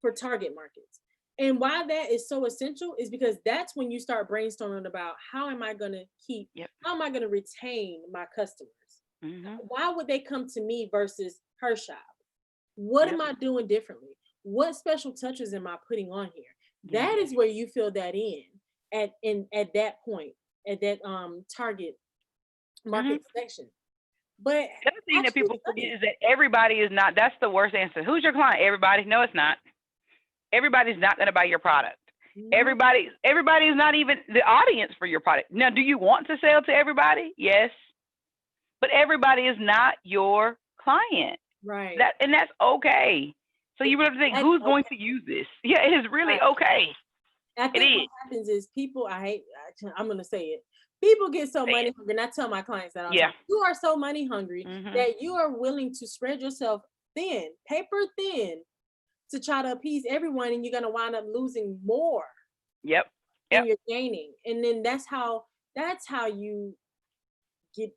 for target markets. And why that is so essential is because that's when you start brainstorming about how am I going to how am I going to retain my customers? Why would they come to me versus her shop? What am I doing differently? What special touches am I putting on here? That is where you fill that in at that point, at that target market section. But the other thing that people forget is that everybody is not, that's the worst answer. Who's your client? Everybody? No, it's not. Everybody's not going to buy your product. Everybody is not even the audience for your product. Now, do you want to sell to everybody? Yes. But everybody is not your client. Right. And that's okay. So you really think, who's going to use this? Yeah, it is really okay. I think what happens is people, I'm going to say it. People get so money hungry, and I tell my clients that all the time, you are so money hungry that you are willing to spread yourself thin, paper thin, to try to appease everyone, and you're going to wind up losing more than you're gaining. And then that's how you get,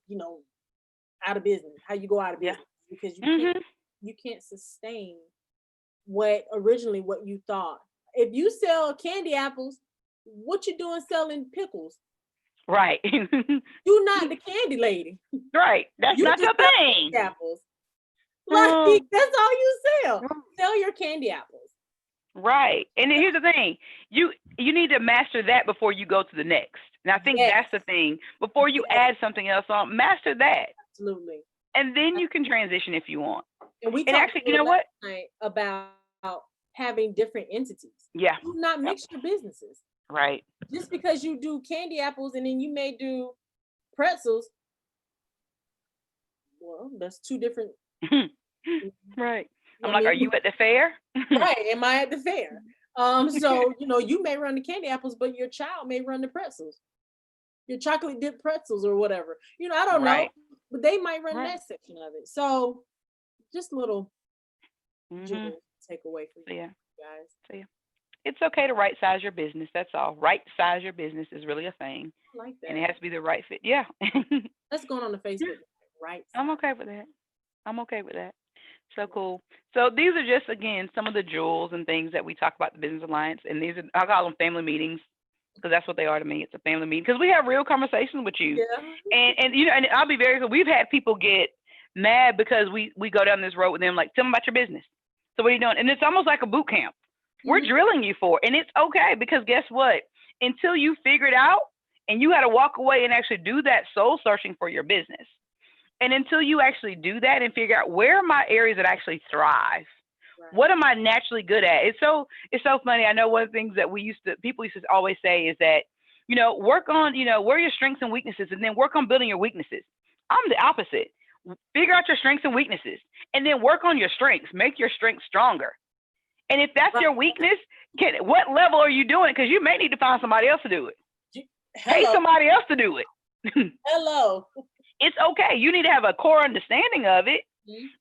out of business, how you go out of business, because you can't sustain what you thought. If you sell candy apples, what you doing selling pickles? Right. You're not the candy lady. Right. That's not your thing. Apples. Like, that's all you sell. Sell your candy apples. Right. And here's the thing. You need to master that before you go to the next. And I think that's the thing. Before you add something else on, master that. Absolutely. And then you can transition if you want. And we talked about having different entities. Yeah. Do not mix your businesses. Right. Just because you do candy apples and then you may do pretzels, well, that's two different. Right. I'm like, are you at the fair? Right. Am I at the fair? So, you may run the candy apples, but your child may run the pretzels, your chocolate dipped pretzels or whatever. I don't know, but they might run that section of it. So just a little take away from you guys. So, it's okay to right size your business. That's all. Right size your business is really a thing. I like that. And it has to be the right fit. Yeah. That's going on the Facebook. Right. I'm okay with that. So cool. So these are just, again, some of the jewels and things that we talk about the Business Alliance. And these are, I call them family meetings, because that's what they are to me. It's a family meeting because we have real conversations with you. Yeah. And I'll be very clear. We've had people get mad because we go down this road with them, like, tell them about your business. So what are you doing? And it's almost like a boot camp. We're drilling you for it. And it's okay, because guess what? Until you figure it out and you got to walk away and actually do that soul searching for your business. And until you actually do that and figure out where are my areas that actually thrive, what am I naturally good at? It's so funny. I know one of the things that people used to always say is that, work on, where are your strengths and weaknesses, and then work on building your weaknesses. I'm the opposite. Figure out your strengths and weaknesses, and then work on your strengths. Make your strengths stronger. And if that's your weakness, what level are you doing it? Because you may need to find somebody else to do it. Pay somebody else to do it. Hello. It's okay. You need to have a core understanding of it,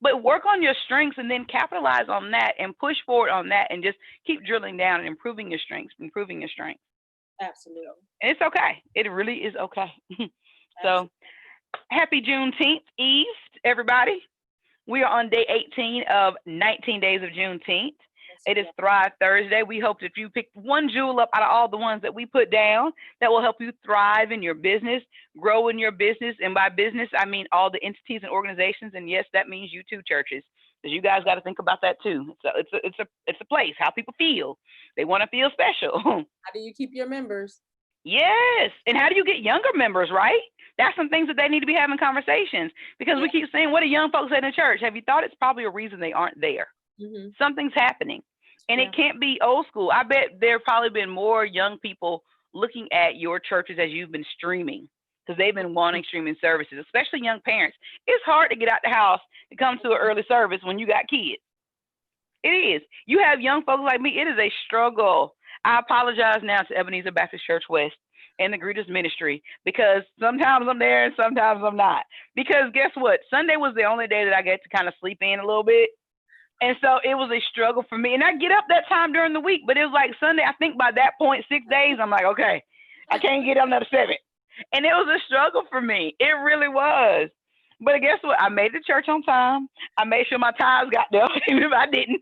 but work on your strengths and then capitalize on that and push forward on that and just keep drilling down and improving your strengths. Absolutely. And it's okay. It really is okay. So happy Juneteenth Eve, everybody. We are on day 18 of 19 days of Juneteenth. It is Thrive Thursday. We hope that you pick one jewel up out of all the ones that we put down that will help you thrive in your business, grow in your business. And by business, I mean all the entities and organizations. And yes, that means you too, churches, because you guys got to think about that too. So it's a place, how people feel. They want to feel special. How do you keep your members? Yes. And how do you get younger members, right? That's some things that they need to be having conversations, because we keep saying, what do young folks say in the church? Have you thought it's probably a reason they aren't there? Something's happening. And it can't be old school. I bet there have probably been more young people looking at your churches as you've been streaming, because they've been wanting streaming services, especially young parents. It's hard to get out the house to come to an early service when you got kids. It is. You have young folks like me. It is a struggle. I apologize now to Ebenezer Baptist Church West and the Greeters Ministry, because sometimes I'm there and sometimes I'm not. Because guess what? Sunday was the only day that I get to kind of sleep in a little bit. And so it was a struggle for me. And I get up that time during the week, but it was like Sunday, I think by that point, 6 days, I'm like, okay, I can't get up another 7. And it was a struggle for me. It really was. But guess what? I made it to church on time. I made sure my tithes got there, even if I didn't.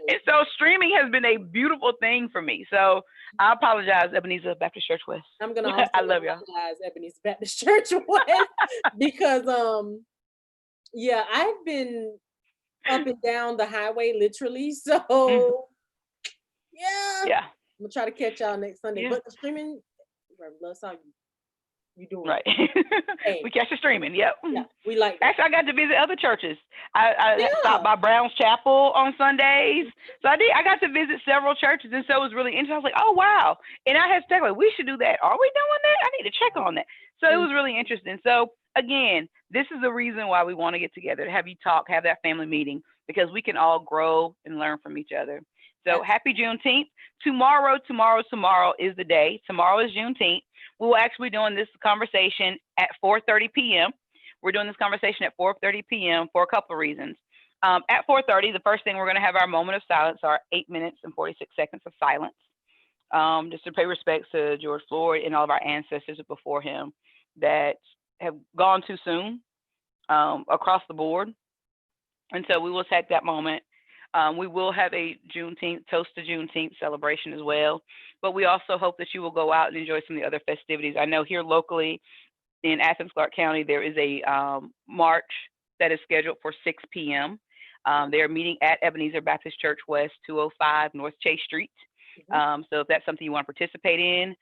And so streaming has been a beautiful thing for me. So I apologize, Ebenezer Baptist Church West. I'm going to I love y'all. Apologize, Ebenezer Baptist Church West, because, I've been up and down the highway, literally. So, I'm going to try to catch y'all next Sunday. But the streaming, love song, you doing right. Hey. We catch the streaming. Yep. Yeah, we like that. Actually, I got to visit other churches. I stopped by Brown's Chapel on Sundays. So I got to visit several churches, and so it was really interesting. I was like, oh wow. And I had to check, like, we should do that. Are we doing that? I need to check on that. So it was really interesting. So again, this is the reason why we want to get together, to have you talk, have that family meeting, because we can all grow and learn from each other. So happy Juneteenth. Tomorrow is the day. Tomorrow is Juneteenth. We will actually be doing this conversation at 4:30 p.m. We're doing this conversation at 4:30 p.m. for a couple of reasons. At 4:30, the first thing we're going to have our moment of silence, our 8 minutes and 46 seconds of silence, just to pay respects to George Floyd and all of our ancestors before him that have gone too soon across the board. And so we will take that moment. We will have a Juneteenth, Toast to Juneteenth celebration as well. But we also hope that you will go out and enjoy some of the other festivities. I know here locally in Athens, Clarke County, there is a march that is scheduled for 6 p.m. They are meeting at Ebenezer Baptist Church West, 205 North Chase Street. So if that's something you want to participate in,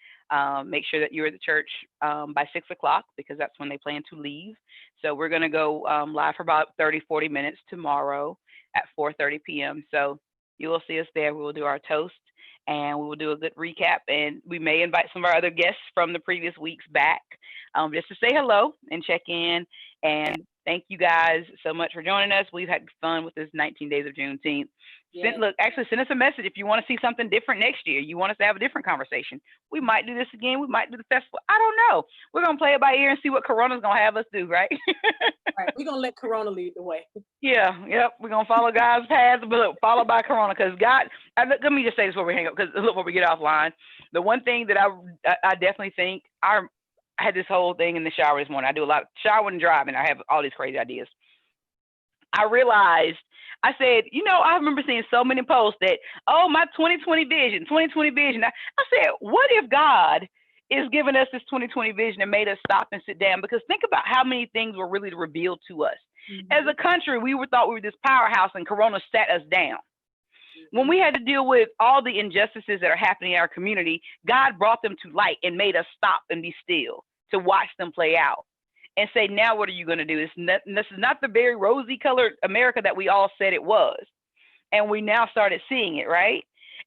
make sure that you're at the church by 6 o'clock, because that's when they plan to leave. So we're going to go live for about 30-40 minutes tomorrow at 4:30 p.m. So you will see us there. We will do our toast, and we will do a good recap, and we may invite some of our other guests from the previous weeks back just to say hello and check in. And thank you guys so much for joining us. We've had fun with this 19 days of Juneteenth. Send us a message if you want to see something different next year. You want us to have a different conversation. We might do this again. We might do the festival. I don't know. We're going to play it by ear and see what Corona's going to have us do, right? Right. We're going to let Corona lead the way. Yep. We're going to follow God's path, but look, followed by Corona, because God, let me just say this before we hang up, because before we get offline, the one thing that I definitely think, I had this whole thing in the shower this morning. I do a lot of showering and driving. I have all these crazy ideas. I realized, I said, I remember seeing so many posts that, my 2020 vision. I said, what if God is giving us this 2020 vision and made us stop and sit down? Because think about how many things were really revealed to us. As a country, we thought we were this powerhouse, and Corona sat us down. When we had to deal with all the injustices that are happening in our community, God brought them to light and made us stop and be still to watch them play out and say, now what are you going to do? This is not the very rosy colored America that we all said it was. And we now started seeing it, right?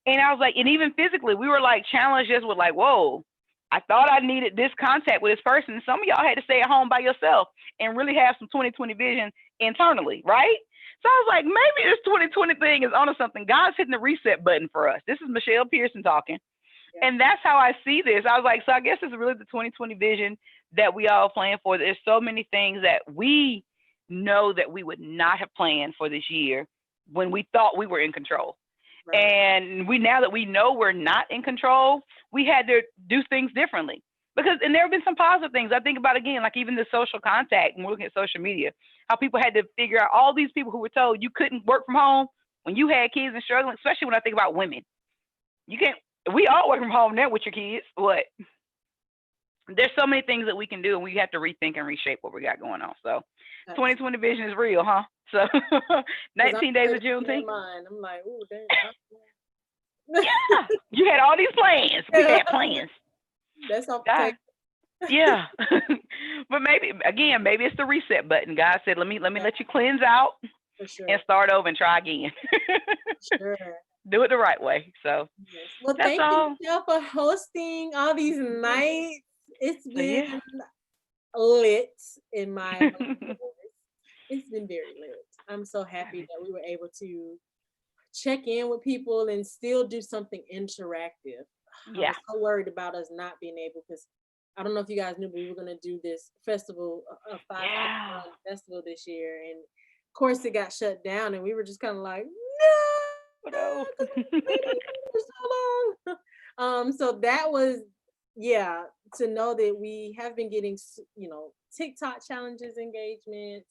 And I was like, and even physically, we were like challenged just with like, whoa, I thought I needed this contact with this person. And some of y'all had to stay at home by yourself and really have some 2020 vision internally, right? So I was like, maybe this 2020 thing is onto something. God's hitting the reset button for us. This is Michelle Pearson talking. Yeah. And that's how I see this. I was like, so I guess it's really the 2020 vision that we all plan for. There's so many things that we know that we would not have planned for this year when we thought we were in control. Right. And now that we know we're not in control, we had to do things differently. And there have been some positive things. I think about, again, like even the social contact, when we're looking at social media, how people had to figure out, all these people who were told you couldn't work from home when you had kids and struggling, especially when I think about women. You can't, we all work from home now with your kids, but there's so many things that we can do, and we have to rethink and reshape what we got going on. So 2020 vision is real, huh? So 19 days of Juneteenth. I'm like, ooh, damn. Yeah, you had all these plans. We had plans. That's all. Yeah. But maybe it's the reset button. God said, let me let you cleanse out and start over and try again. Sure. Do it the right way. So well, thank you, Michelle, for hosting all these nights. It's been lit in my it's been very lit. I'm so happy that we were able to check in with people and still do something interactive. I was so worried about us not being able, because I don't know if you guys knew, but we were going to do this festival, a 5-hour festival this year. And of course it got shut down, and we were just kind of like, no, for so long. So that was, to know that we have been getting, TikTok challenges, engagements,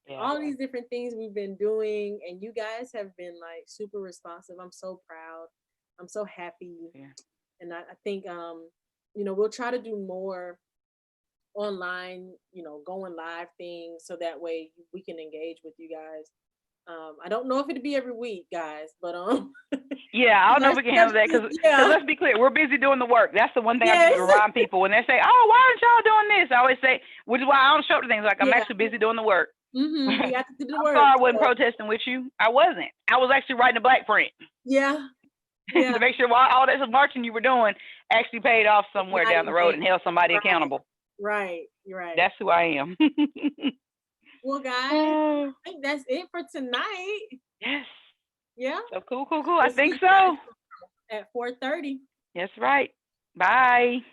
all these different things we've been doing. And you guys have been like super responsive. I'm so proud. I'm so happy. Yeah. And I think, we'll try to do more online, going live things, so that way we can engage with you guys. I don't know if it'll be every week, guys, but yeah, I don't know if we can handle that, because let's be clear, we're busy doing the work. That's the one thing I have to remind people when they say, "Oh, why aren't y'all doing this?" I always say, which is why I don't show up to things, like I'm actually busy doing the work. Mm-hmm. We have to do the work. I'm sorry I wasn't protesting with you. I wasn't. I was actually writing a black print. Yeah. To make sure all that marching you were doing actually paid off somewhere down the road and held somebody accountable. Right. You're right. That's who I am. Well, guys, I think that's it for tonight. Yes. Yeah. So cool. I think so. At 4:30. That's right. Bye.